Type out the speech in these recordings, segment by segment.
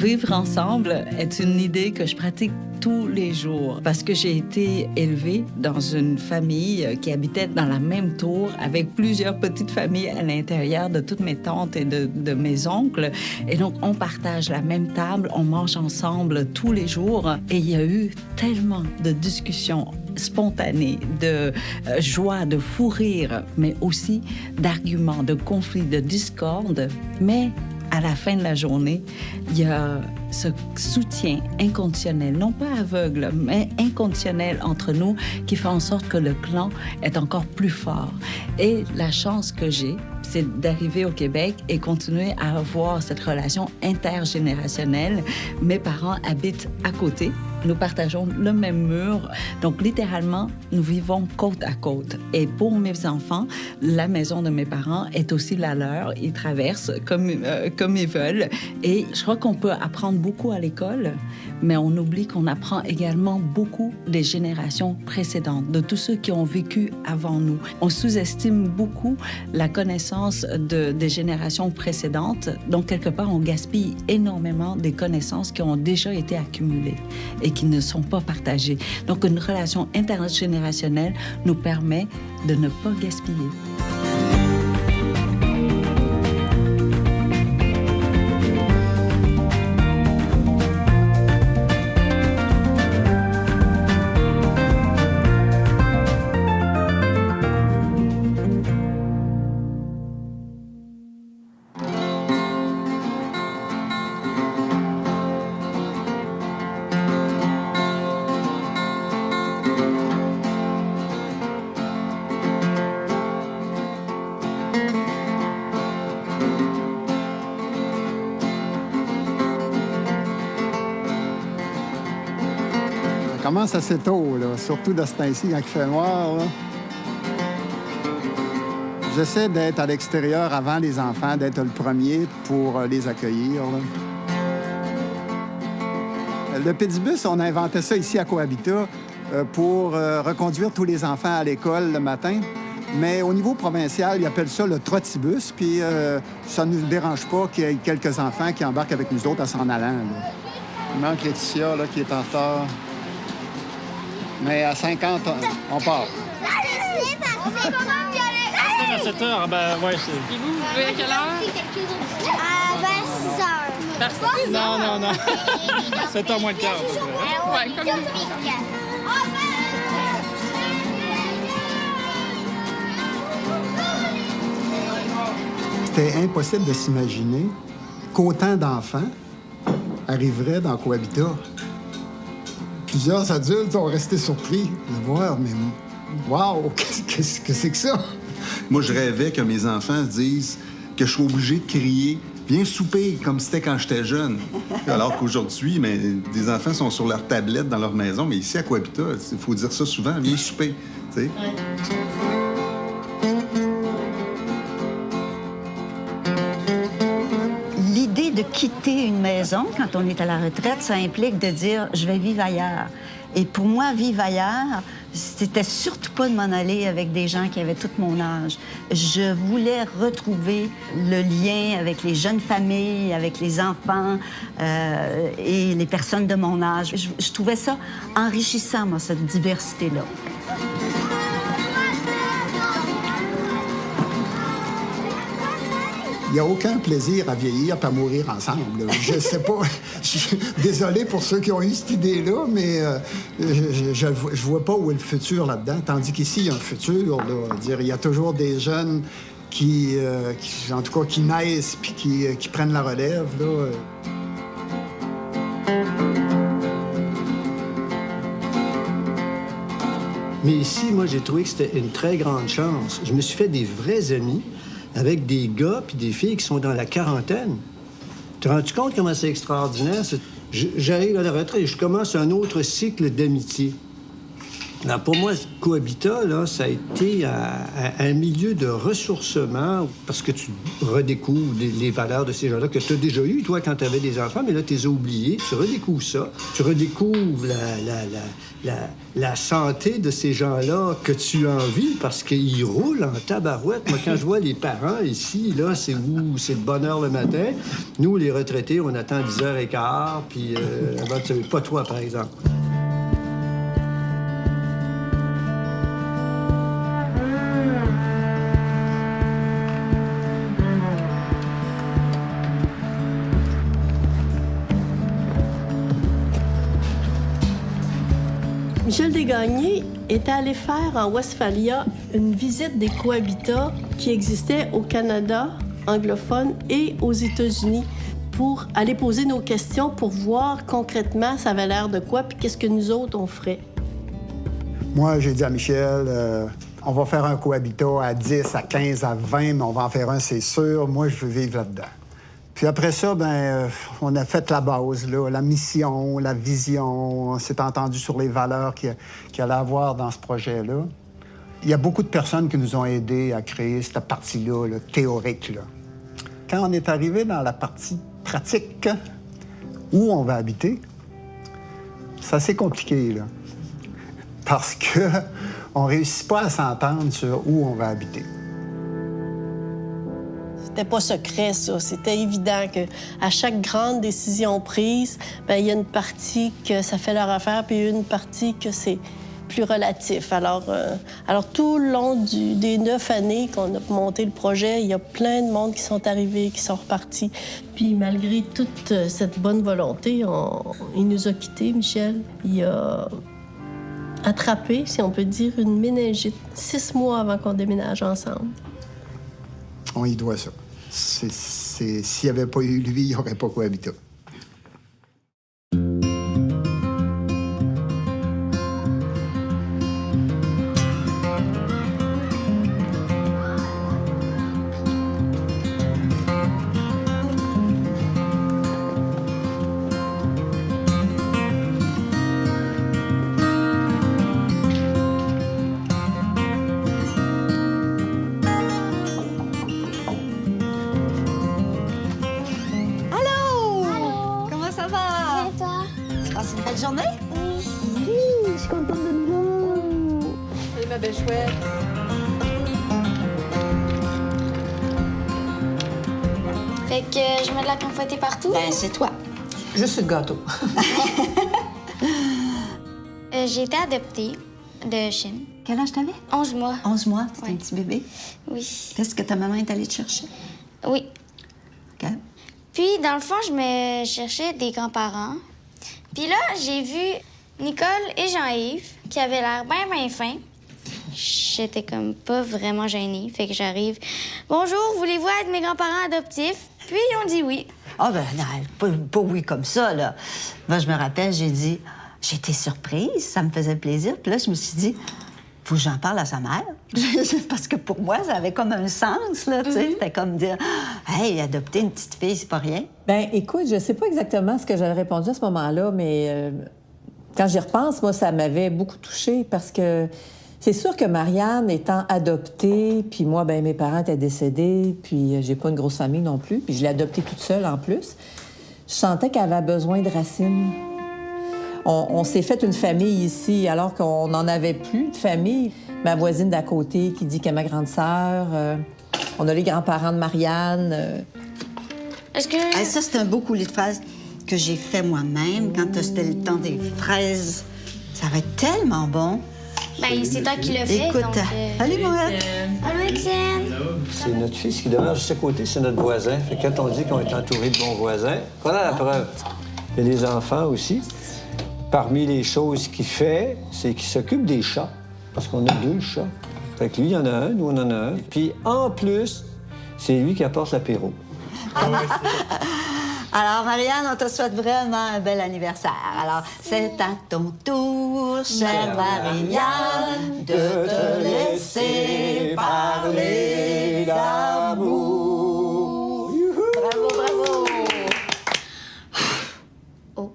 Vivre ensemble est une idée que je pratique tous les jours parce que j'ai été élevée dans une famille qui habitait dans la même tour avec plusieurs petites familles à l'intérieur de toutes mes tantes et de mes oncles. Et donc, on partage la même table, on mange ensemble tous les jours. Et il y a eu tellement de discussions spontanées, de joie, de fou rire, mais aussi d'arguments, de conflits, de discordes. Mais à la fin de la journée, il y a ce soutien inconditionnel, non pas aveugle, mais inconditionnel entre nous, qui fait en sorte que le clan est encore plus fort. Et la chance que j'ai, c'est d'arriver au Québec et continuer à avoir cette relation intergénérationnelle. Mes parents habitent à côté. Nous partageons le même mur. Donc, littéralement, nous vivons côte à côte. Et pour mes enfants, la maison de mes parents est aussi la leur. Ils traversent comme ils veulent. Et je crois qu'on peut apprendre beaucoup à l'école, mais on oublie qu'on apprend également beaucoup des générations précédentes, de tous ceux qui ont vécu avant nous. On sous-estime beaucoup la connaissance des générations précédentes. Donc, quelque part, on gaspille énormément des connaissances qui ont déjà été accumulées et qui ne sont pas partagées. Donc, une relation intergénérationnelle nous permet de ne pas gaspiller. Ça commence assez tôt, là, surtout de ce temps-ci, quand il fait noir. Là. J'essaie d'être à l'extérieur avant les enfants, d'être le premier pour les accueillir. Là. Le pédibus, on a inventé ça ici à Cohabitat pour reconduire tous les enfants à l'école le matin. Mais au niveau provincial, ils appellent ça le trottibus, puis ça ne nous dérange pas qu'il y ait quelques enfants qui embarquent avec nous autres en s'en allant. Là. Il manque Laetitia, là, qui est en retard. Mais à 50, on part. À 7 heures, ben ouais, c'est... Et vous levez à quelle heure? Vers 6 heures. Vers 6 heures? Non. 7 heures moins de quart. Ouais, comme nous. C'était impossible de s'imaginer qu'autant d'enfants arriveraient dans Cohabitat. Plusieurs adultes ont resté surpris de voir, mais wow, qu'est-ce que c'est que ça? Moi, je rêvais que mes enfants disent que je suis obligé de crier « Viens souper » comme c'était quand j'étais jeune. Alors qu'aujourd'hui, mais, des enfants sont sur leur tablette dans leur maison, mais ici, à Cohabitat, il faut dire ça souvent « Viens souper ». Tu sais? L'idée de quitter une maison quand on est à la retraite, ça implique de dire « je vais vivre ailleurs ». Et pour moi, vivre ailleurs, c'était surtout pas de m'en aller avec des gens qui avaient tout mon âge. Je voulais retrouver le lien avec les jeunes familles, avec les enfants et les personnes de mon âge. Je trouvais ça enrichissant, moi, cette diversité-là. Il n'y a aucun plaisir à vieillir et à mourir ensemble. Je sais pas. Je suis désolé pour ceux qui ont eu cette idée-là, mais je vois pas où est le futur là-dedans. Tandis qu'ici, il y a un futur. Là. Dire, il y a toujours des jeunes qui en tout cas, qui naissent puis qui prennent la relève. Là. Mais ici, moi, j'ai trouvé que c'était une très grande chance. Je me suis fait des vrais amis avec des gars puis des filles qui sont dans la quarantaine. Tu te rends compte comment c'est extraordinaire? J'arrive à la retraite et je commence un autre cycle d'amitié. Non, pour moi, Cohabitat, là, ça a été un milieu de ressourcement parce que tu redécouvres les valeurs de ces gens-là que tu as déjà eues, toi, quand tu avais des enfants, mais là, tu les as oubliés. Tu redécouvres ça. Tu redécouvres la santé de ces gens-là que tu envies parce qu'ils roulent en tabarouette. Moi, quand je vois les parents ici, là, c'est le bonheur le matin. Nous, les retraités, on attend 10h15, puis pas toi, par exemple. Michel Desgagnés était allé faire en Westphalia une visite des cohabitats qui existaient au Canada anglophone et aux États-Unis pour aller poser nos questions pour voir concrètement ça avait l'air de quoi puis qu'est-ce que nous autres on ferait. Moi, j'ai dit à Michel, on va faire un cohabitat à 10, à 15, à 20, mais on va en faire un, c'est sûr. Moi, je veux vivre là-dedans. Puis après ça, on a fait la base, là, la mission, la vision. On s'est entendu sur les valeurs qu'il allait avoir dans ce projet-là. Il y a beaucoup de personnes qui nous ont aidés à créer cette partie-là, là, théorique. Là. Quand on est arrivé dans la partie pratique, où on va habiter, c'est assez compliqué, là. Parce qu'on ne réussit pas à s'entendre sur où on va habiter. C'était pas secret, ça. C'était évident qu'à chaque grande décision prise, il y a une partie que ça fait leur affaire, puis une partie que c'est plus relatif. Alors tout le long des 9 années qu'on a monté le projet, il y a plein de monde qui sont arrivés, qui sont repartis. Puis malgré toute cette bonne volonté, il nous a quittés, Michel. Il a attrapé, si on peut dire, une méningite 6 mois avant qu'on déménage ensemble. On y doit ça. S'il n'y avait pas eu lui, il n'y aurait pas Cohabitat. Fait que je mets de la confetti partout. Ben, c'est toi. Juste le gâteau. J'ai été adoptée de Chine. Quel âge t'avais? 11 mois. 11 mois, c'était Ouais. un petit bébé. Oui. Qu'est-ce que ta maman est allée te chercher? Oui. OK. Puis, dans le fond, je me cherchais des grands-parents. Puis là, j'ai vu Nicole et Jean-Yves, qui avaient l'air bien fins. J'étais comme pas vraiment gênée. Fait que j'arrive. Bonjour, voulez-vous être mes grands-parents adoptifs? Puis ils ont dit oui. Ah, ben non, pas oui comme ça, là. Moi, je me rappelle, j'ai dit, j'étais surprise, ça me faisait plaisir. Puis là, je me suis dit, faut que j'en parle à sa mère. Parce que pour moi, ça avait comme un sens, là, tu sais. C'était comme dire, hey, adopter une petite fille, c'est pas rien. Ben écoute, je sais pas exactement ce que j'avais répondu à ce moment-là, mais quand j'y repense, moi, ça m'avait beaucoup touchée parce que c'est sûr que Marianne étant adoptée, puis moi, ben mes parents étaient décédés, puis j'ai pas une grosse famille non plus, puis je l'ai adoptée toute seule en plus. Je sentais qu'elle avait besoin de racines. On s'est fait une famille ici, alors qu'on n'en avait plus de famille. Ma voisine d'à côté qui dit qu'elle est ma grande sœur. On a les grands-parents de Marianne. Est-ce que... Hey, ça, c'est un beau coulis de fraises que j'ai fait moi-même quand c'était le temps des fraises. Ça va être tellement bon. Ben, c'est toi qui l'as fait, Écoute, donc... allez, Moët. Allô, Étienne. C'est notre fils qui demeure juste à côté, c'est notre voisin. Fait que quand on dit qu'on est entouré de bons voisins, voilà la preuve. Il y a des enfants aussi. Parmi les choses qu'il fait, c'est qu'il s'occupe des chats. Parce qu'on a 2 chats. Fait que lui, il y en a un, nous, on en a un. Puis en plus, c'est lui qui apporte l'apéro. Alors, Marianne, on te souhaite vraiment un bel anniversaire. Alors, c'est à ton tour, chère Marianne, de te laisser parler d'amour. Bravo, bravo! Oh.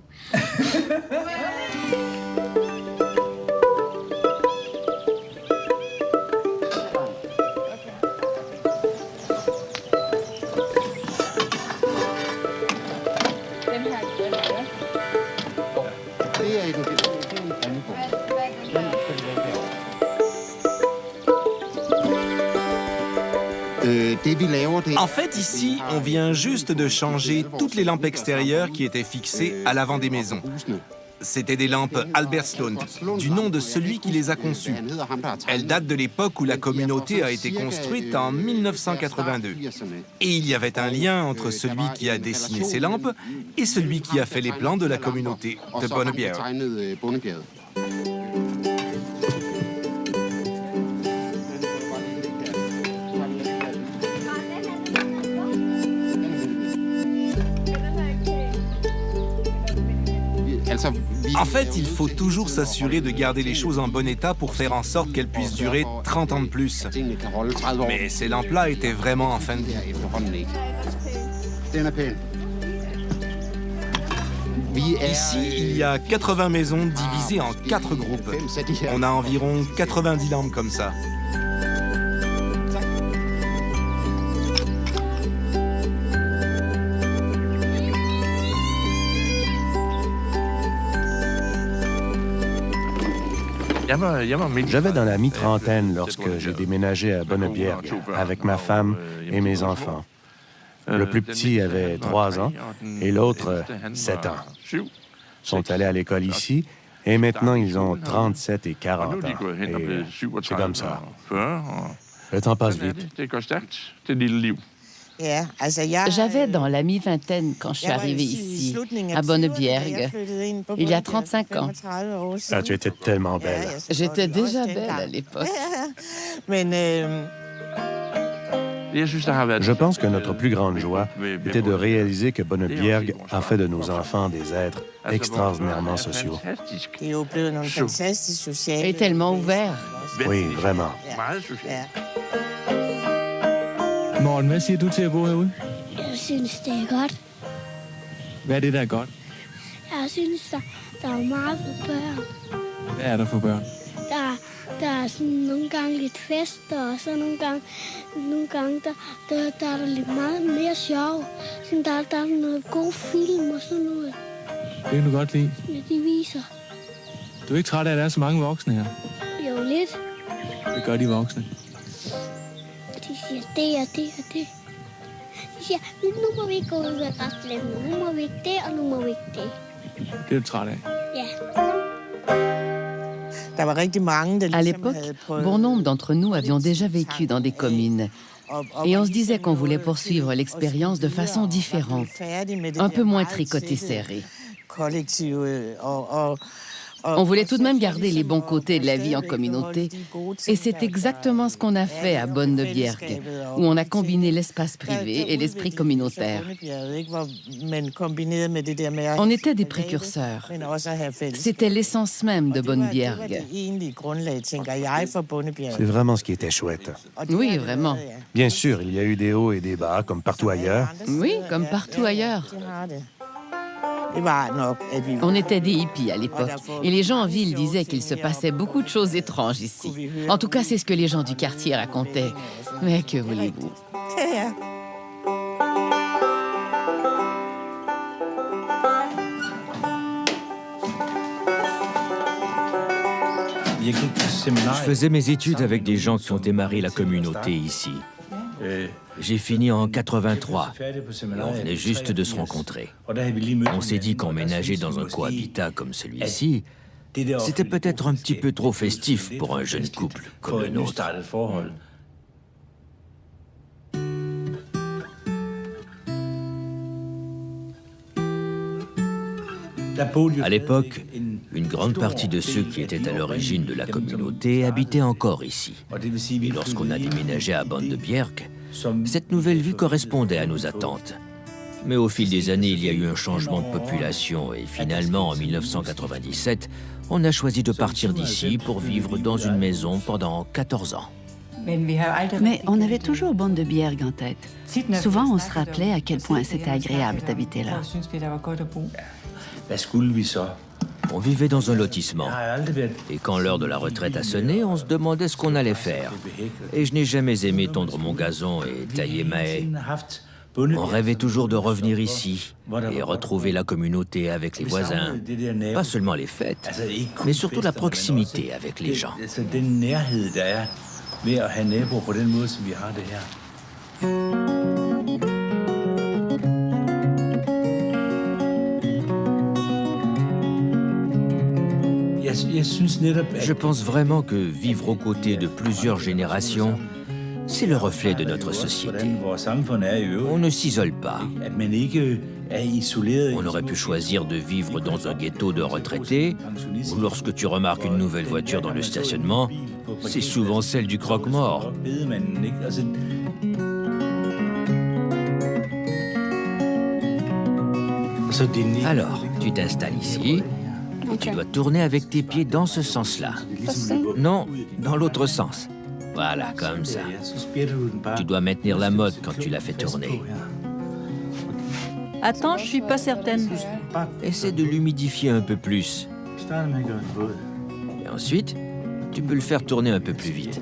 En fait, ici, on vient juste de changer toutes les lampes extérieures qui étaient fixées à l'avant des maisons. C'était des lampes Albertslund, du nom de celui qui les a conçues. Elles datent de l'époque où la communauté a été construite en 1982. Et il y avait un lien entre celui qui a dessiné ces lampes et celui qui a fait les plans de la communauté de Bonnebjerg. En fait, il faut toujours s'assurer de garder les choses en bon état pour faire en sorte qu'elles puissent durer 30 ans de plus. Mais ces lampes-là étaient vraiment en fin de vie. Ici, il y a 80 maisons divisées en 4 groupes. On a environ 90 lampes comme ça. J'avais dans la mi-trentaine lorsque j'ai déménagé à Bonnebjerg avec ma femme et mes enfants. Le plus petit avait 3 ans et l'autre 7 ans. Ils sont allés à l'école ici et maintenant ils ont 37 et 40 ans. Et c'est comme ça. Le temps passe vite. J'avais dans la mi-vingtaine quand je suis arrivée ici, à Bonnebjerg, il y a 35 ans. Ah, tu étais tellement belle. J'étais déjà belle à l'époque. Je pense que notre plus grande joie était de réaliser que Bonnebjerg a fait de nos enfants des êtres extraordinairement sociaux. Et tellement ouverts. Oui, vraiment. Morten, hvad siger du til at bo herude? Jeg synes, det er godt. Hvad er det, der er godt? Jeg synes, der er meget for børn. Hvad er der for børn? Der er sådan nogle gange lidt fester, og så nogle gange der er der lidt meget mere sjov. Sådan, der er noget god film og sådan noget. Det kan du godt lide. Ja, de viser. Du er ikke træt af, at der er så mange voksne her? Jo, lidt. Det gør de voksne. De siger det og det og det. De siger, nu må vi ikke gå ud af græsplænen, nu må vi ikke det, og nu må vi ikke det. Det er du træt af? Ja. À l'époque, bon nombre d'entre nous avions déjà vécu dans des communes. Et on se disait qu'on voulait poursuivre l'expérience de façon différente, un peu moins tricotée serrée. On voulait tout de même garder les bons côtés de la vie en communauté. Et c'est exactement ce qu'on a fait à Bonnebjerg, où on a combiné l'espace privé et l'esprit communautaire. On était des précurseurs. C'était l'essence même de Bonnebjerg. C'est vraiment ce qui était chouette. Oui, vraiment. Bien sûr, il y a eu des hauts et des bas, comme partout ailleurs. Oui, comme partout ailleurs. On était des hippies à l'époque, et les gens en ville disaient qu'il se passait beaucoup de choses étranges ici. En tout cas, c'est ce que les gens du quartier racontaient. Mais que voulez-vous? Je faisais mes études avec des gens qui ont démarré la communauté ici. J'ai fini en 83. On venait juste de se rencontrer. On s'est dit qu'emménager dans un cohabitat comme celui-ci, c'était peut-être un petit peu trop festif pour un jeune couple comme le nôtre. À l'époque, une grande partie de ceux qui étaient à l'origine de la communauté habitaient encore ici. Et lorsqu'on a déménagé à Bonnebjerg, cette nouvelle vue correspondait à nos attentes. Mais au fil des années, il y a eu un changement de population et finalement, en 1997, on a choisi de partir d'ici pour vivre dans une maison pendant 14 ans. Mais on avait toujours Bonnebjerg en tête. Souvent, on se rappelait à quel point c'était agréable d'habiter là. On vivait dans un lotissement. Et quand l'heure de la retraite a sonné, on se demandait ce qu'on allait faire. Et je n'ai jamais aimé tondre mon gazon et tailler ma haie. On rêvait toujours de revenir ici et retrouver la communauté avec les voisins. Pas seulement les fêtes, mais surtout la proximité avec les gens. Je pense vraiment que vivre aux côtés de plusieurs générations, c'est le reflet de notre société. On ne s'isole pas. On aurait pu choisir de vivre dans un ghetto de retraités, où lorsque tu remarques une nouvelle voiture dans le stationnement, c'est souvent celle du croque-mort. Alors, tu t'installes ici, et tu dois tourner avec tes pieds dans ce sens-là. Non, dans l'autre sens. Voilà, comme ça. Tu dois maintenir la mode quand tu la fais tourner. Attends, je suis pas certaine. Essaie de l'humidifier un peu plus. Et ensuite, tu peux le faire tourner un peu plus vite.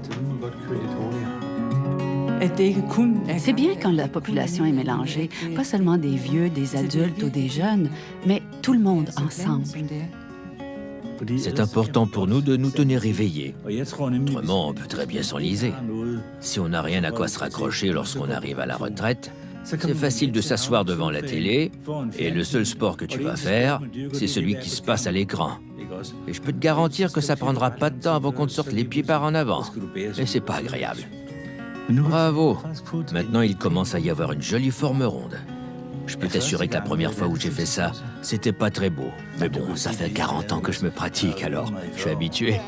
C'est bien quand la population est mélangée, pas seulement des vieux, des adultes ou des jeunes, mais tout le monde ensemble. C'est important pour nous de nous tenir éveillés. Autrement, on peut très bien s'enliser. Si on n'a rien à quoi se raccrocher lorsqu'on arrive à la retraite, c'est facile de s'asseoir devant la télé et le seul sport que tu vas faire, c'est celui qui se passe à l'écran. Et je peux te garantir que ça prendra pas de temps avant qu'on te sorte les pieds par en avant. Et c'est pas agréable. Bravo. Maintenant, il commence à y avoir une jolie forme ronde. Je peux t'assurer que la première fois où j'ai fait ça, c'était pas très beau. Mais bon, ça fait 40 ans que je me pratique, alors je suis habitué.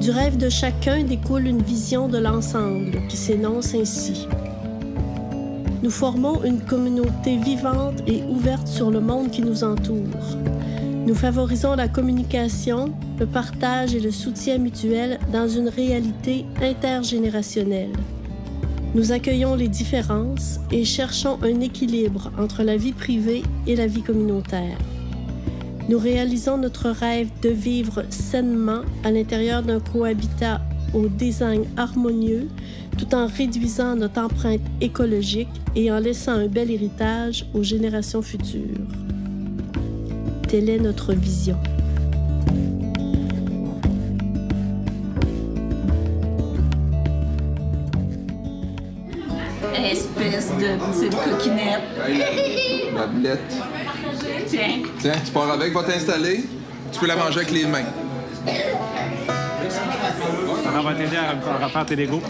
Du rêve de chacun découle une vision de l'ensemble qui s'énonce ainsi. Nous formons une communauté vivante et ouverte sur le monde qui nous entoure. Nous favorisons la communication, le partage et le soutien mutuel dans une réalité intergénérationnelle. Nous accueillons les différences et cherchons un équilibre entre la vie privée et la vie communautaire. Nous réalisons notre rêve de vivre sainement à l'intérieur d'un cohabitat au design harmonieux, tout en réduisant notre empreinte écologique et en laissant un bel héritage aux générations futures. Telle est notre vision. Espèce de petite coquinette. Madeleine. Tiens, tu pars avec, va t'installer. Tu peux la manger avec les mains. On va t'aider à refaire tes Legos.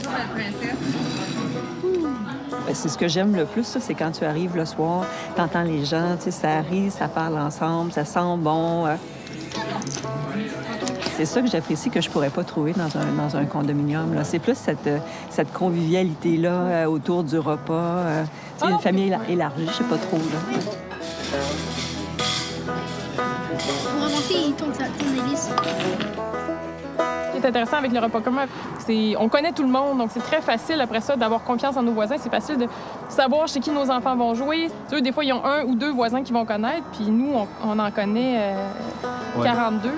C'est ce que j'aime le plus, c'est quand tu arrives le soir, t'entends les gens, ça rit, ça parle ensemble, ça sent bon. C'est ça que j'apprécie que je pourrais pas trouver dans un condominium. C'est plus cette convivialité-là autour du repas. Une famille élargie, je sais pas trop. Là. Pour remonter, il tourne hélice. Ce qui est intéressant avec le repas commun, c'est on connaît tout le monde, donc c'est très facile après ça d'avoir confiance en nos voisins. C'est facile de savoir chez qui nos enfants vont jouer. Eux, des fois, ils ont 1 ou 2 voisins qui vont connaître, puis nous, on en connaît 42.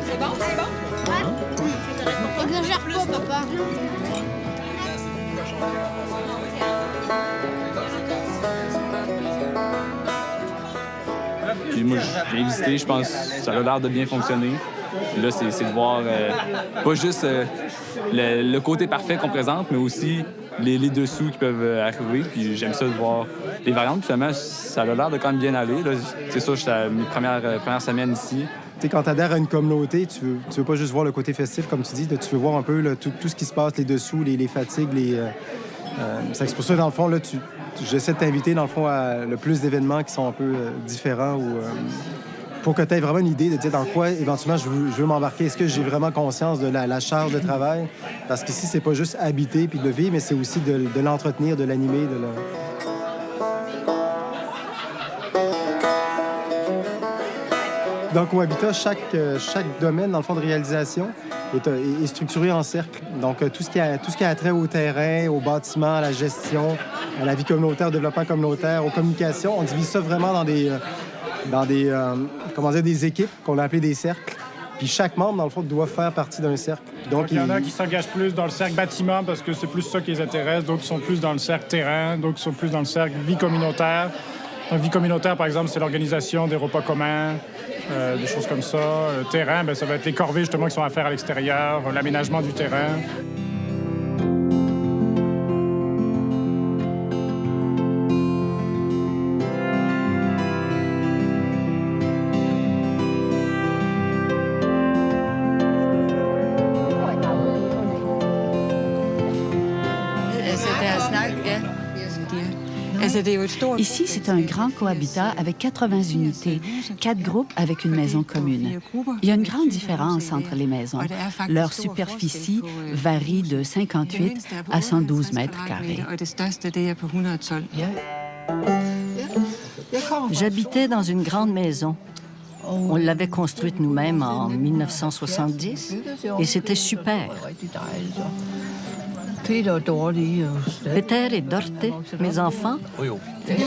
C'est bon? Ouais. Exagère pas, papa. Puis moi, j'ai visité, je pense que ça a l'air de bien fonctionner. Puis là, c'est de voir pas juste le côté parfait qu'on présente, mais aussi les dessous qui peuvent arriver. Puis j'aime ça de voir les variantes. Puis finalement, ça a l'air de quand même bien aller. Là, c'est sûr, j'étais à mes premières semaines ici. Tu sais, quand tu adhères à une communauté, tu veux pas juste voir le côté festif, comme tu dis, tu veux voir un peu là, tout ce qui se passe, les dessous, les fatigues, c'est pour ça, dans le fond, là, j'essaie de t'inviter, dans le fond, à le plus d'événements qui sont un peu différents ou pour que tu aies vraiment une idée de dire dans quoi, éventuellement, je veux m'embarquer. Est-ce que j'ai vraiment conscience de la charge de travail? Parce qu'ici, c'est pas juste habiter puis de le vivre, mais c'est aussi de l'entretenir, de l'animer, de le... Dans Cohabitat, chaque domaine, dans le fond, de réalisation est structuré en cercle. Donc, tout ce qui a trait au terrain, au bâtiment, à la gestion, à la vie communautaire, au développement communautaire, aux communications, on divise ça vraiment dans des équipes qu'on a appelées des cercles. Puis chaque membre, dans le fond, doit faire partie d'un cercle. Donc, il y en a qui s'engagent plus dans le cercle bâtiment parce que c'est plus ça qui les intéresse. D'autres qui sont plus dans le cercle terrain. D'autres qui sont plus dans le cercle vie communautaire. Donc, vie communautaire, par exemple, c'est l'organisation des repas communs, des choses comme ça. Terrain, bien, ça va être les corvées, justement, qui sont à faire à l'extérieur, l'aménagement du terrain. Ici, c'est un grand cohabitat avec 80 unités, 4 groupes avec une maison commune. Il y a une grande différence entre les maisons. Leur superficie varie de 58 à 112 mètres carrés. J'habitais dans une grande maison. On l'avait construite nous-mêmes en 1970 et c'était super. Peter et Dorte, mes enfants,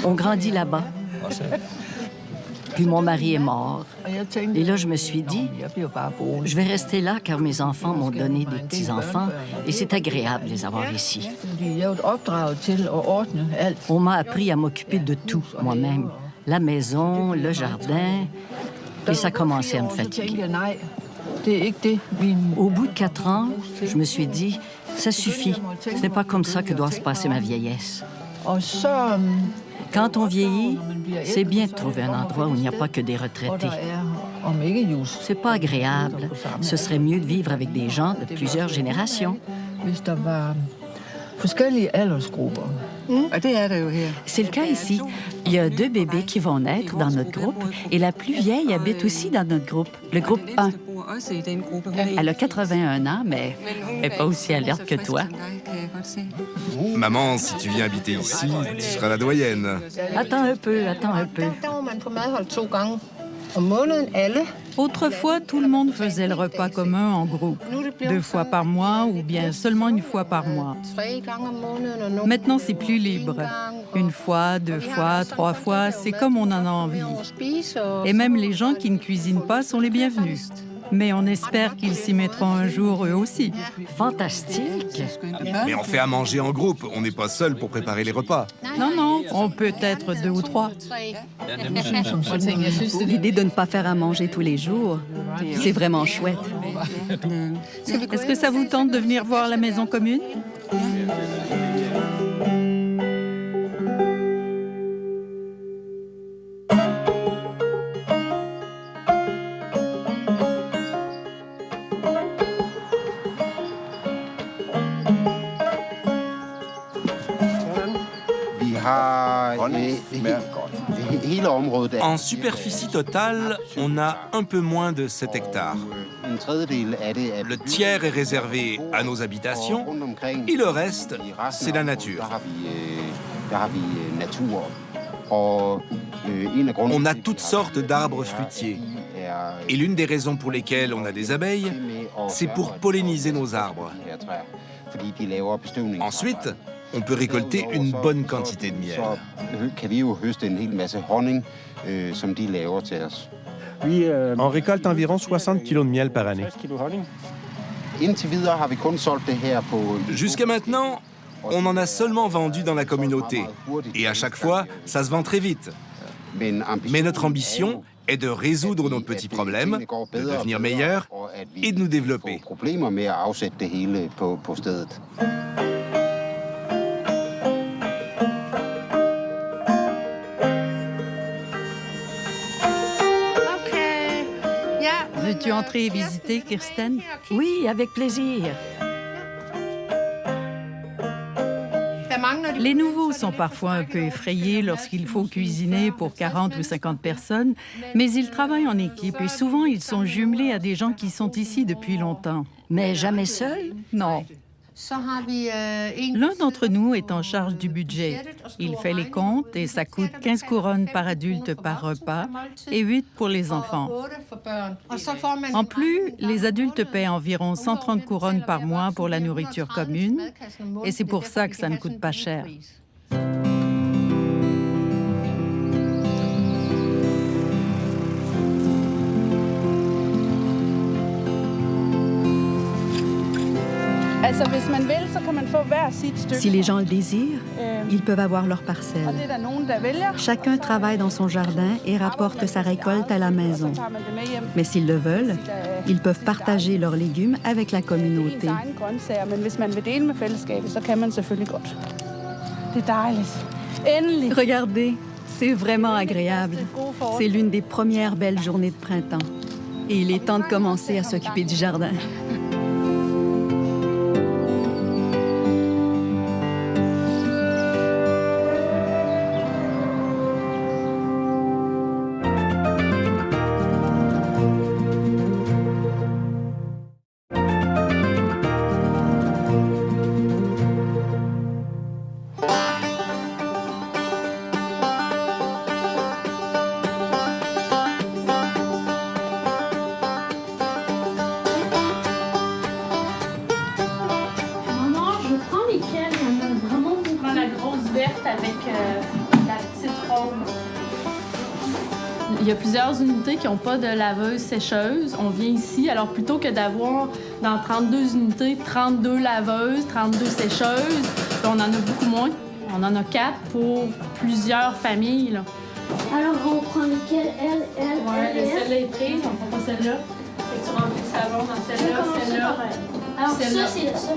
ont grandi là-bas. Puis mon mari est mort. Et là, je me suis dit, je vais rester là car mes enfants m'ont donné des petits-enfants et c'est agréable de les avoir ici. On m'a appris à m'occuper de tout moi-même. La maison, le jardin, et ça commençait à me fatiguer. Au bout de 4 ans, je me suis dit, ça suffit. Ce n'est pas comme ça que doit se passer ma vieillesse. Quand on vieillit, c'est bien de trouver un endroit où il n'y a pas que des retraités. C'est pas agréable. Ce serait mieux de vivre avec des gens de plusieurs générations. C'est le cas ici. Il y a 2 bébés qui vont naître dans notre groupe et la plus vieille habite aussi dans notre groupe, le groupe 1. Elle a 81 ans, mais elle n'est pas aussi alerte que toi. Maman, si tu viens habiter ici, tu seras la doyenne. Attends un peu. Autrefois, tout le monde faisait le repas commun en groupe, 2 fois par mois ou bien seulement 1 fois par mois. Maintenant, c'est plus libre. 1 fois, 2 fois, 3 fois, c'est comme on en a envie. Et même les gens qui ne cuisinent pas sont les bienvenus. Mais on espère qu'ils s'y mettront un jour eux aussi. Fantastique! Mais on fait à manger en groupe, on n'est pas seul pour préparer les repas. Non, on peut être 2 ou 3. L'idée de ne pas faire à manger tous les jours, c'est vraiment chouette. Est-ce que ça vous tente de venir voir la maison commune? En superficie totale, on a un peu moins de 7 hectares. Le tiers est réservé à nos habitations et le reste, c'est la nature. On a toutes sortes d'arbres fruitiers. Et l'une des raisons pour lesquelles on a des abeilles, c'est pour polliniser nos arbres. Ensuite, on peut récolter une bonne quantité de miel. On récolte environ 60 kilos de miel par année. Jusqu'à maintenant, on en a seulement vendu dans la communauté. Et à chaque fois, ça se vend très vite. Mais notre ambition est de résoudre nos petits problèmes, de devenir meilleurs et de nous développer. Veux-tu entrer et visiter, Kirsten? Oui, avec plaisir. Les nouveaux sont parfois un peu effrayés lorsqu'il faut cuisiner pour 40 ou 50 personnes, mais ils travaillent en équipe et souvent ils sont jumelés à des gens qui sont ici depuis longtemps. Mais jamais seuls? Non. L'un d'entre nous est en charge du budget. Il fait les comptes et ça coûte 15 couronnes par adulte par repas et 8 pour les enfants. En plus, les adultes paient environ 130 couronnes par mois pour la nourriture commune et c'est pour ça que ça ne coûte pas cher. Si les gens le désirent, ils peuvent avoir leur parcelle. Chacun travaille dans son jardin et rapporte sa récolte à la maison. Mais s'ils le veulent, ils peuvent partager leurs légumes avec la communauté. Regardez, c'est vraiment agréable. C'est l'une des premières belles journées de printemps. Et il est temps de commencer à s'occuper du jardin. Il y a plusieurs unités qui n'ont pas de laveuse sécheuse. On vient ici, alors plutôt que d'avoir dans 32 unités, 32 laveuses, 32 sécheuses, on en a beaucoup moins. On en a 4 pour plusieurs familles. Là. Alors, on prend lesquelles? Celle-là est prise, on ne prend pas celle-là. Fait que tu remplis le savon dans celle-là, celle-là. Alors, celle-là. ça, c'est ça.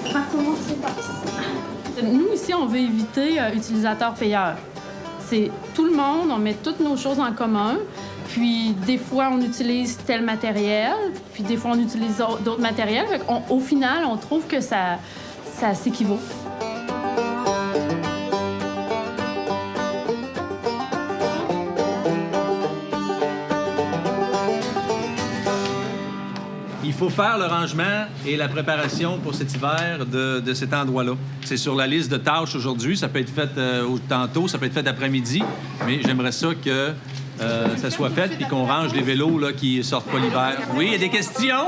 On va commencer par ça. Nous, ici, on veut éviter utilisateur-payeur. C'est tout le monde, on met toutes nos choses en commun, puis des fois, on utilise tel matériel, puis des fois, on utilise d'autres matériels. Fait au final, on trouve que ça s'équivaut. Il faut faire le rangement et la préparation pour cet hiver de cet endroit-là. C'est sur la liste de tâches aujourd'hui. Ça peut être fait tantôt, ça peut être fait après-midi, mais j'aimerais ça que ça soit fait puis qu'on range les vélos là, qui sortent pas l'hiver. Oui, il y a des questions?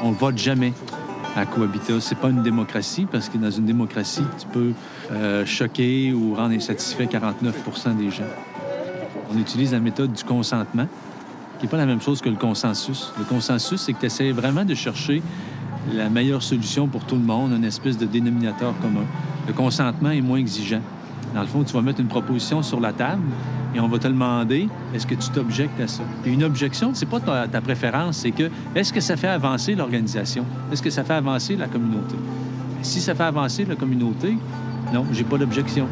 On ne vote jamais à Cohabitat. C'est pas une démocratie, parce que dans une démocratie, tu peux choquer ou rendre insatisfait 49 % des gens. On utilise la méthode du consentement, qui n'est pas la même chose que le consensus. Le consensus, c'est que tu essaies vraiment de chercher la meilleure solution pour tout le monde, une espèce de dénominateur commun. Le consentement est moins exigeant. Dans le fond, tu vas mettre une proposition sur la table et on va te demander, est-ce que tu t'objectes à ça? Et une objection, c'est pas ta préférence, c'est que, est-ce que ça fait avancer l'organisation? Est-ce que ça fait avancer la communauté? Si ça fait avancer la communauté, non, j'ai pas d'objection.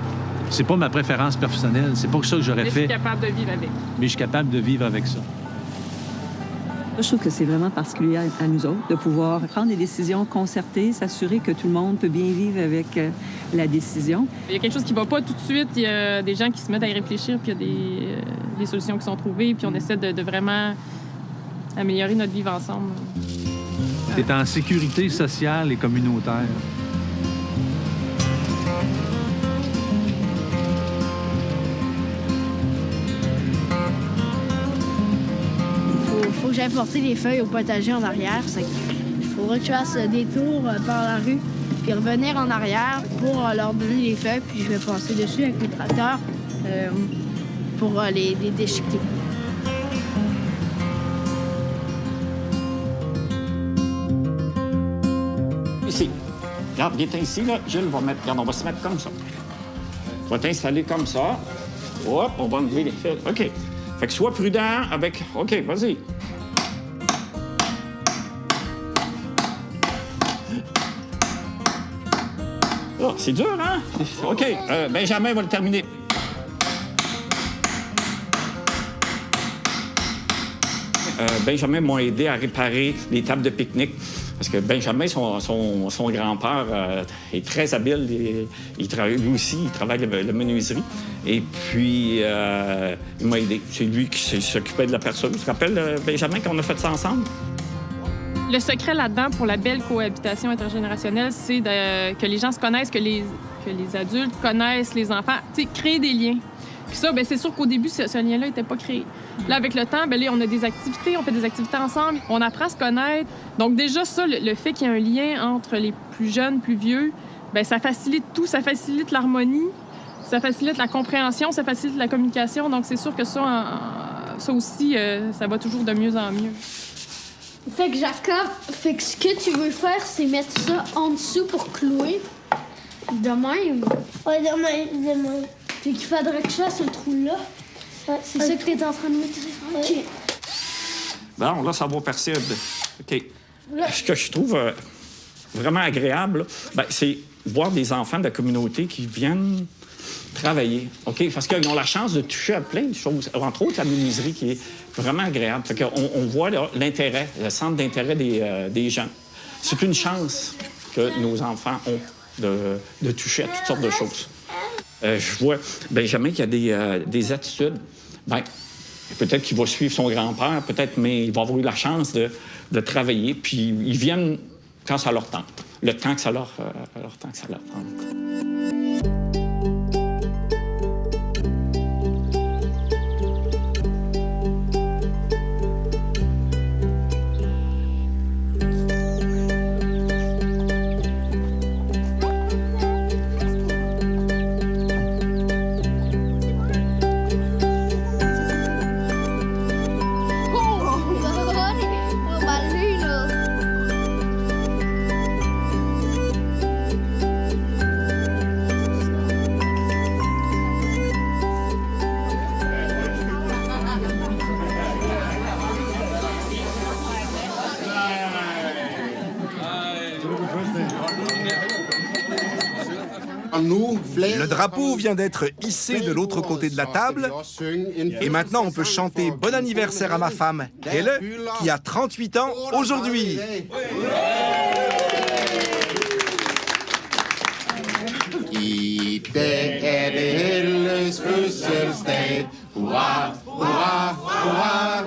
C'est pas ma préférence personnelle, c'est pas ça que j'aurais fait. Mais je suis capable de vivre avec. Mais je suis capable de vivre avec ça. Je trouve que c'est vraiment particulier à nous autres de pouvoir prendre des décisions concertées, s'assurer que tout le monde peut bien vivre avec la décision. Il y a quelque chose qui ne va pas tout de suite. Il y a des gens qui se mettent à y réfléchir, puis il y a des solutions qui sont trouvées, puis on essaie de vraiment améliorer notre vivre ensemble. Tu es en sécurité sociale et communautaire. Faut que j'aille porter les feuilles au potager en arrière. Il faudrait que je fasse des tours par la rue, puis revenir en arrière pour leur donner les feuilles, puis je vais passer dessus avec le tracteur pour les déchiqueter. Ici. Regarde, viens ici, là. Gilles va mettre... Regarde, on va se mettre comme ça. Tu vas t'installer comme ça. Hop, on va enlever les fils. OK. Fait que sois prudent avec... OK, vas-y. Oh, c'est dur, hein? OK. Benjamin va le terminer. Benjamin m'a aidé à réparer les tables de pique-nique. Parce que Benjamin, son grand-père, est très habile. Il travaille, lui aussi, il travaille la menuiserie. Et puis, il m'a aidé. C'est lui qui s'occupait de la perceuse. Tu te rappelles, Benjamin, qu'on a fait ça ensemble? Le secret là-dedans pour la belle cohabitation intergénérationnelle, c'est que les gens se connaissent, que les adultes connaissent les enfants, tu sais, créer des liens. Puis ça, bien, c'est sûr qu'au début, ce lien-là n'était pas créé. Là, avec le temps, bien, là, on a des activités, on fait des activités ensemble, on apprend à se connaître. Donc déjà, ça, le fait qu'il y ait un lien entre les plus jeunes, plus vieux, bien, ça facilite tout. Ça facilite l'harmonie, ça facilite la compréhension, ça facilite la communication. Donc c'est sûr que ça aussi, ça va toujours de mieux en mieux. Fait que Jacob, ce que tu veux faire, c'est mettre ça en dessous pour clouer. De même? Ouais, de même. Fait qu'il faudrait que je fasse ce trou-là. Ouais, c'est ça que t'es en train de mettre. OK. Bon, là, ça va percer. OK. Ce que je trouve vraiment agréable, bien, c'est voir des enfants de la communauté qui viennent travailler, OK? Parce qu'ils ont la chance de toucher à plein de choses, entre autres la menuiserie qui est vraiment agréable. Fait qu'on voit là, l'intérêt, le centre d'intérêt des gens. C'est une chance que nos enfants ont de toucher à toutes sortes de choses. Je vois Benjamin qui a des attitudes. Bien, peut-être qu'il va suivre son grand-père, peut-être, mais il va avoir eu la chance de travailler, puis ils viennent quand ça leur tente, le temps que ça leur tente. Le drapeau vient d'être hissé de l'autre côté de la table. Et maintenant, on peut chanter « Bon anniversaire à ma femme, Helle, qui a 38 ans aujourd'hui ». I dag er det Helles fødselsdag. Hurra, hurra, hurra.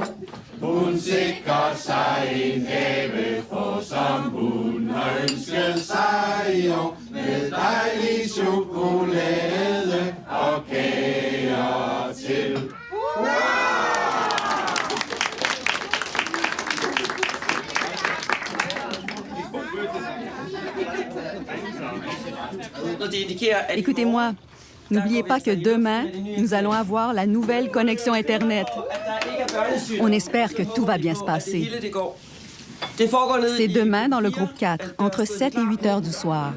Hun sikrer sig en gave, for som hun har ønsket sig i år. Med dejlig chokolade og kager til. Écoutez-moi, n'oubliez pas que demain, nous allons avoir la nouvelle connexion Internet. On espère que tout va bien se passer. C'est demain dans le groupe 4, entre 7 et 8 heures du soir.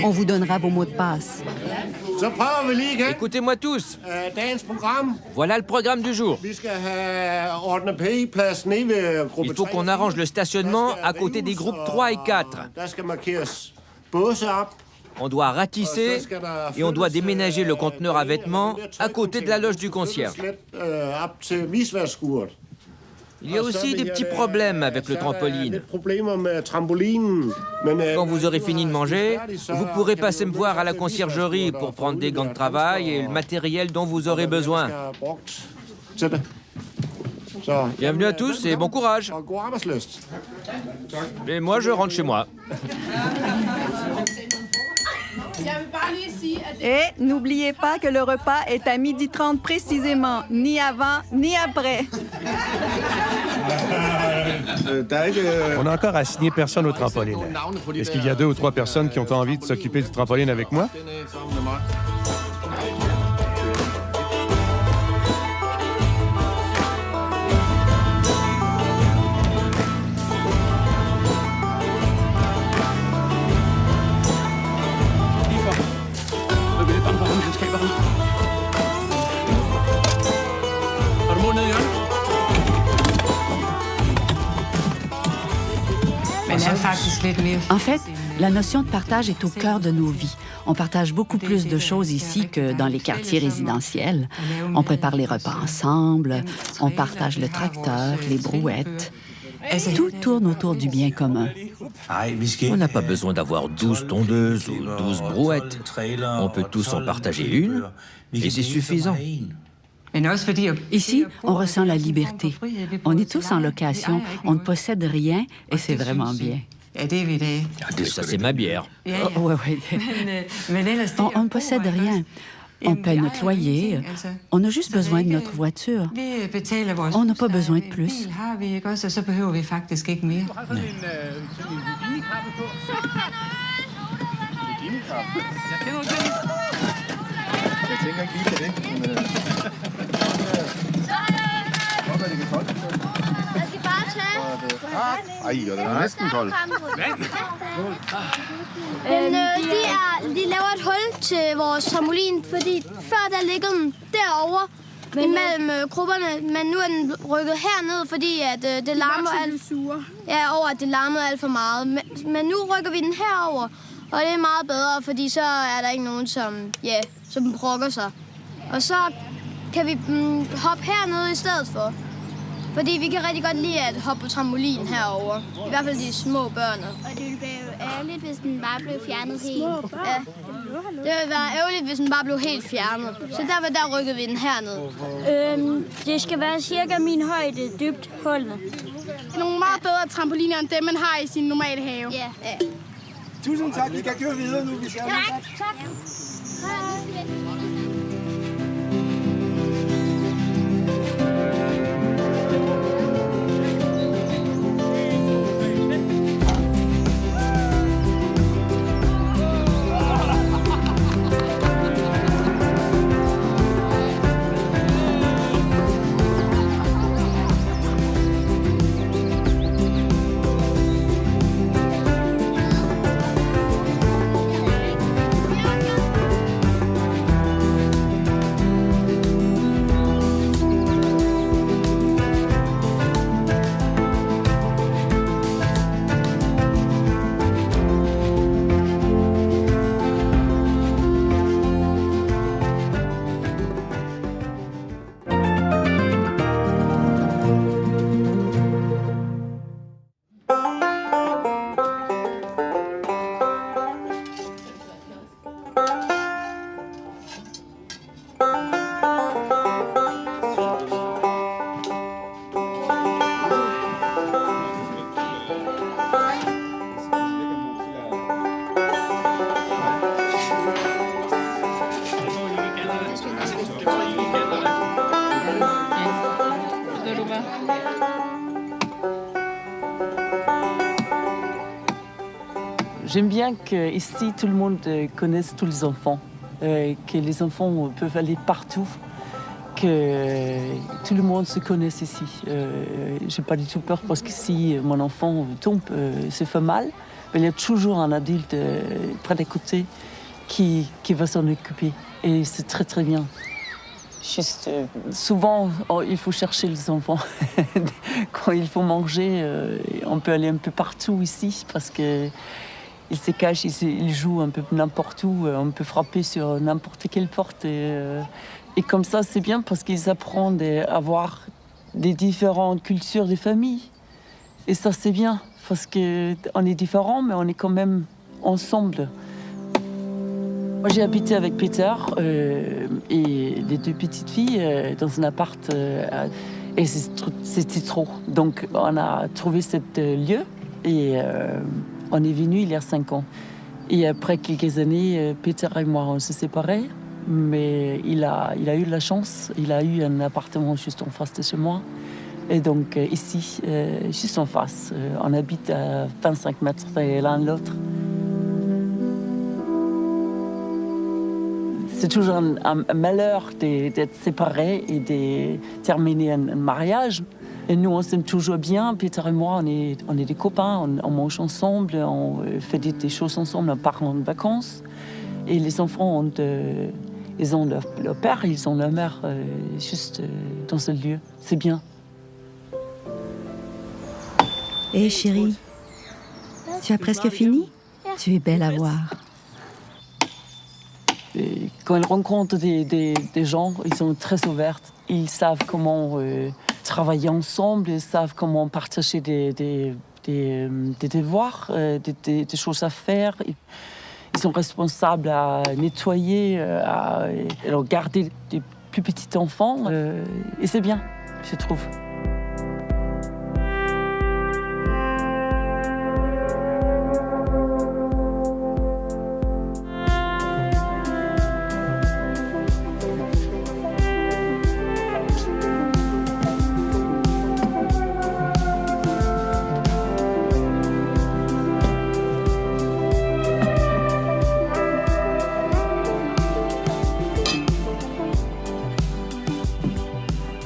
On vous donnera vos mots de passe. Écoutez-moi tous. Voilà le programme du jour. Il faut qu'on arrange le stationnement à côté des groupes 3 et 4. On doit ratisser et on doit déménager le conteneur à vêtements à côté de la loge du concierge. Il y a aussi des petits problèmes avec le trampoline. Quand vous aurez fini de manger, vous pourrez passer me voir à la conciergerie pour prendre des gants de travail et le matériel dont vous aurez besoin. Bienvenue à tous et bon courage. Et moi, je rentre chez moi. Et n'oubliez pas que le repas est à 12h30 précisément, ni avant ni après. On a encore assigné personne au trampoline. Est-ce qu'il y a 2 ou 3 personnes qui ont envie de s'occuper du trampoline avec moi? En fait, la notion de partage est au cœur de nos vies. On partage beaucoup plus de choses ici que dans les quartiers résidentiels. On prépare les repas ensemble, on partage le tracteur, les brouettes. Tout tourne autour du bien commun. On n'a pas besoin d'avoir 12 tondeuses ou 12 brouettes. On peut tous en partager une, et c'est suffisant. Ici, on ressent la liberté. On est tous en location, on ne possède rien et c'est vraiment bien. Ça, c'est ma bière. Oui. On ne possède rien. On paie notre loyer. On a juste besoin de notre voiture. On n'a pas besoin de plus. De laver et hul til vores trampolin, fordi før der liggede den derovre imellem grupperne, men nu er den rykket herned, fordi at det larmer alt. Ja, over at det larmede alt for meget. Men nu rykker vi den herover, og det er meget bedre, fordi så er der ikke nogen, som brokker sig. Og så kan vi hoppe hernede i stedet for. Fordi vi kan rigtig godt lide at hoppe på trampolin herovre. I hvert fald de små børn. Og det ville være ærgerligt, hvis den bare blev fjernet helt. Ja. Det ville være ærgerligt, hvis den bare blev helt fjernet. Så der rykkede vi den herned. Det skal være cirka min højde dybt hullene. Nogle meget bedre trampoliner end dem, man har i sin normale have. Ja. Tusind tak. Vi kan køre videre nu. Vi skal tak. J'aime bien qu'ici, tout le monde connaisse tous les enfants, que les enfants peuvent aller partout, que tout le monde se connaisse ici. J'ai pas du tout peur parce que si mon enfant tombe, se fait mal, il y a toujours un adulte près d'à côté qui va s'en occuper. Et c'est très, très bien. Juste, souvent, il faut chercher les enfants. Quand il faut manger, on peut aller un peu partout ici parce que ils se cachent, ils jouent un peu n'importe où. On peut frapper sur n'importe quelle porte. Et comme ça, c'est bien parce qu'ils apprennent à avoir des différentes cultures des familles. Et ça, c'est bien parce qu'on est différents, mais on est quand même ensemble. Moi, j'ai habité avec Peter et les deux petites filles dans un appart. Et c'était trop. Donc, on a trouvé ce lieu et on est venu il y a 5 ans. Et après quelques années, Peter et moi, on s'est séparés. Mais il a eu de la chance. Il a eu un appartement juste en face de chez moi. Et donc, ici, juste en face, on habite à 25 mètres l'un de l'autre. C'est toujours un malheur d'être séparés et de terminer un mariage. Et nous, on s'aime toujours bien. Peter et moi, on est des copains, on mange ensemble, on fait des choses ensemble, on part en vacances. Et les enfants, ils ont leur père, ils ont leur mère juste dans ce lieu. C'est bien. Hé, chérie, tu as presque fini? Tu es belle à voir. Et quand ils rencontrent des gens, ils sont très ouverts. Ils savent comment travailler ensemble, ils savent comment partager des devoirs, des choses à faire. Ils sont responsables à nettoyer, à garder des plus petits enfants. Et c'est bien, je trouve.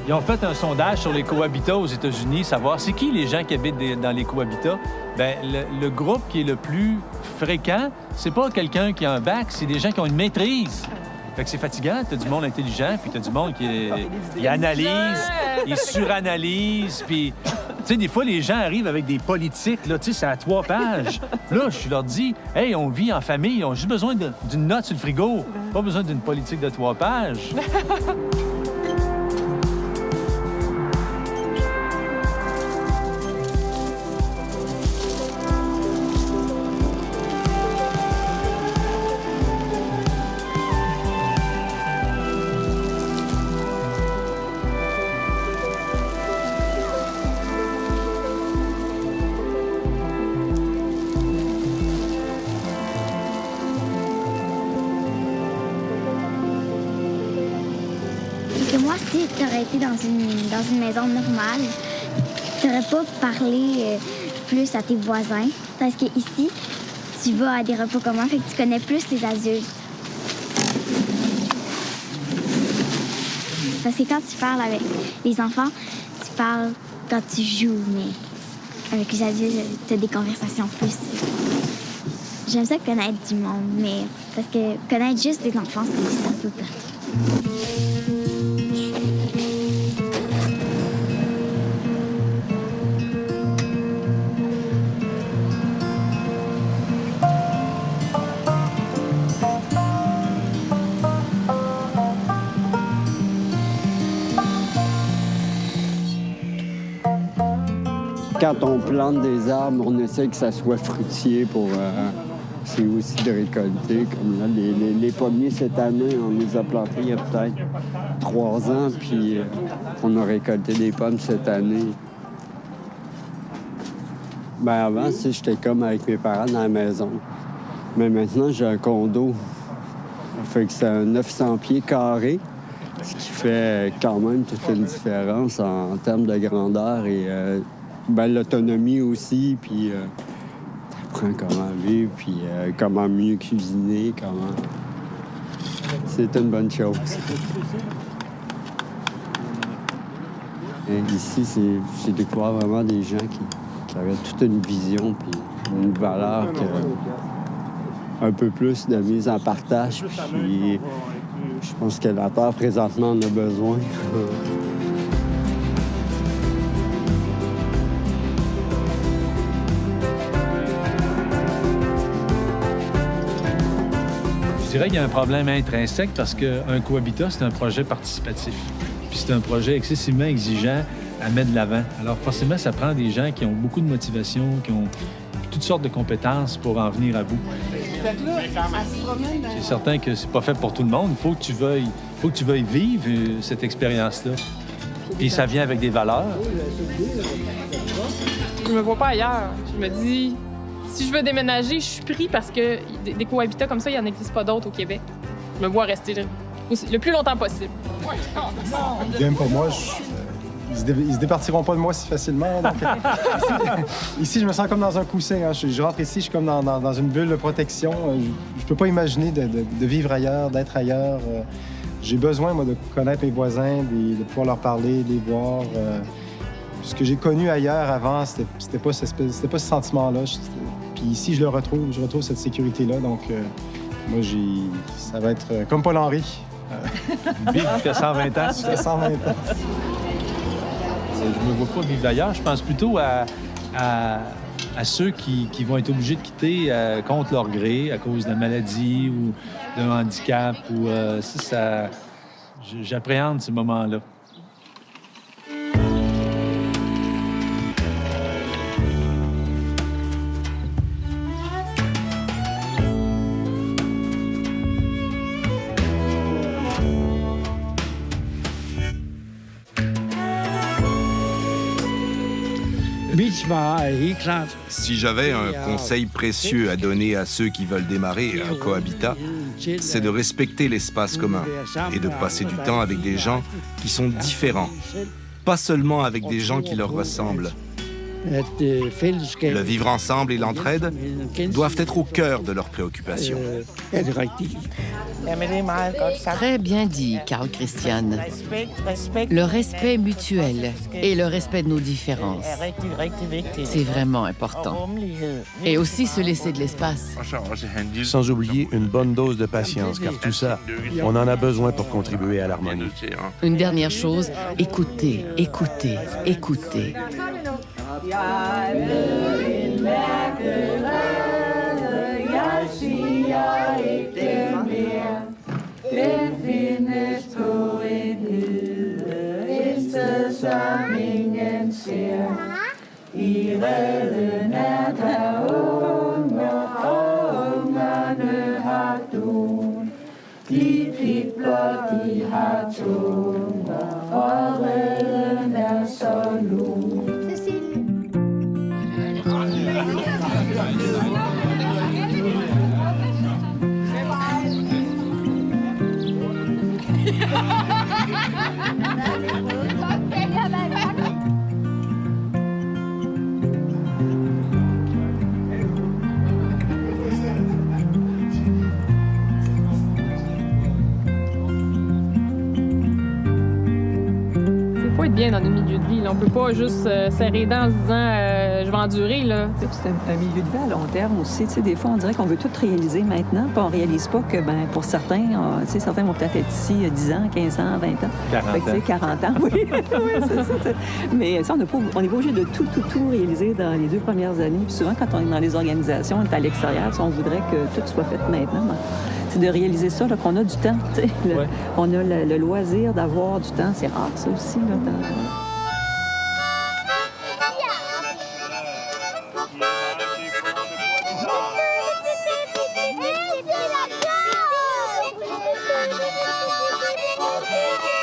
Ils ont fait un sondage sur les cohabitats aux États-Unis, savoir c'est qui les gens qui habitent dans les cohabitats. Bien, le groupe qui est le plus fréquent, c'est pas quelqu'un qui a un bac, c'est des gens qui ont une maîtrise. Fait que c'est fatigant, t'as du monde intelligent, puis t'as du monde qui analyse, il suranalyse, puis... Tu sais, des fois, les gens arrivent avec des politiques, là, tu sais, c'est à 3 pages. Là, je leur dis, « Hey, on vit en famille, on a juste besoin d'une note sur le frigo, pas besoin d'une politique de 3 pages. » Moi, si tu aurais été dans une maison normale, tu n'aurais pas parlé plus à tes voisins. Parce que ici, tu vas à des repas communs, fait que tu connais plus les adultes. Parce que quand tu parles avec les enfants, tu parles quand tu joues, mais avec les adultes, tu as des conversations plus. J'aime ça connaître du monde, mais parce que connaître juste des enfants, c'est un peu plate. Quand on plante des arbres, on essaie que ça soit fruitier pour... c'est aussi de récolter. Comme là, les pommiers, cette année, on les a plantés il y a peut-être 3 ans, puis on a récolté des pommes cette année. Bien, avant, j'étais comme avec mes parents dans la maison. Mais maintenant, j'ai un condo. Fait que c'est un 900 pieds carrés, ce qui fait quand même toute une différence en termes de grandeur et... l'autonomie aussi, puis t'apprends comment vivre, puis comment mieux cuisiner, comment... C'est une bonne chose. Et ici, j'ai découvert vraiment des gens qui avaient toute une vision, puis une valeur, un peu plus de mise en partage, puis je pense que la Terre, présentement, en a besoin. Je dirais qu'il y a un problème intrinsèque parce qu'un cohabitat, c'est un projet participatif. Puis c'est un projet excessivement exigeant à mettre de l'avant. Alors forcément, ça prend des gens qui ont beaucoup de motivation, qui ont toutes sortes de compétences pour en venir à bout. C'est certain que c'est pas fait pour tout le monde. Il faut que tu veuilles vivre cette expérience-là. Puis ça vient avec des valeurs. Je me vois pas ailleurs. Je me dis... Si je veux déménager, je suis pris parce que des cohabitats comme ça, il n'y en existe pas d'autres au Québec. Je me vois rester là le plus longtemps possible. Idem pour moi, ils se départiront pas de moi si facilement. Donc, ici, je me sens comme dans un coussin. Hein. Je rentre ici, je suis comme dans une bulle de protection. Je peux pas imaginer de vivre ailleurs, d'être ailleurs. J'ai besoin, moi, de connaître mes voisins, de pouvoir leur parler, de les voir. Ce que j'ai connu ailleurs avant, c'était pas ce sentiment-là. Puis ici, je retrouve cette sécurité-là. Donc, moi, ça va être comme Paul-Henri. Vivre jusqu'à 120 ans. Jusqu'à 120 ans. Je me vois pas vivre ailleurs. Je pense plutôt à ceux qui vont être obligés de quitter contre leur gré à cause de maladie ou d'un handicap. J'appréhende ces moments-là. Si j'avais un conseil précieux à donner à ceux qui veulent démarrer un cohabitat, c'est de respecter l'espace commun et de passer du temps avec des gens qui sont différents, pas seulement avec des gens qui leur ressemblent. Le vivre ensemble et l'entraide doivent être au cœur de leurs préoccupations. Très bien dit, Carl Christian. Le respect mutuel et le respect de nos différences, c'est vraiment important. Et aussi se laisser de l'espace. Sans oublier une bonne dose de patience, car tout ça, on en a besoin pour contribuer à l'harmonie. Une dernière chose, écoutez, écoutez, écoutez. Bien dans nos milieux de vie. Là. On peut pas juste serrer les dents en se disant je vais endurer. Là. C'est un milieu de vie à long terme aussi. T'sais, des fois, on dirait qu'on veut tout réaliser maintenant, puis on réalise pas que pour certains, certains vont peut-être être ici 10 ans, 15 ans, 20 ans. 40 ans. 40 ans, oui. Oui, c'est ça. Mais ça, on n'est pas obligé de tout réaliser dans les 2 premières années. Puis souvent, quand on est dans les organisations, on est à l'extérieur, on voudrait que tout soit fait maintenant. C'est de réaliser ça, là, qu'on a du temps. Ouais. On a le loisir d'avoir du temps. C'est rare, ça aussi. Là, Yeah.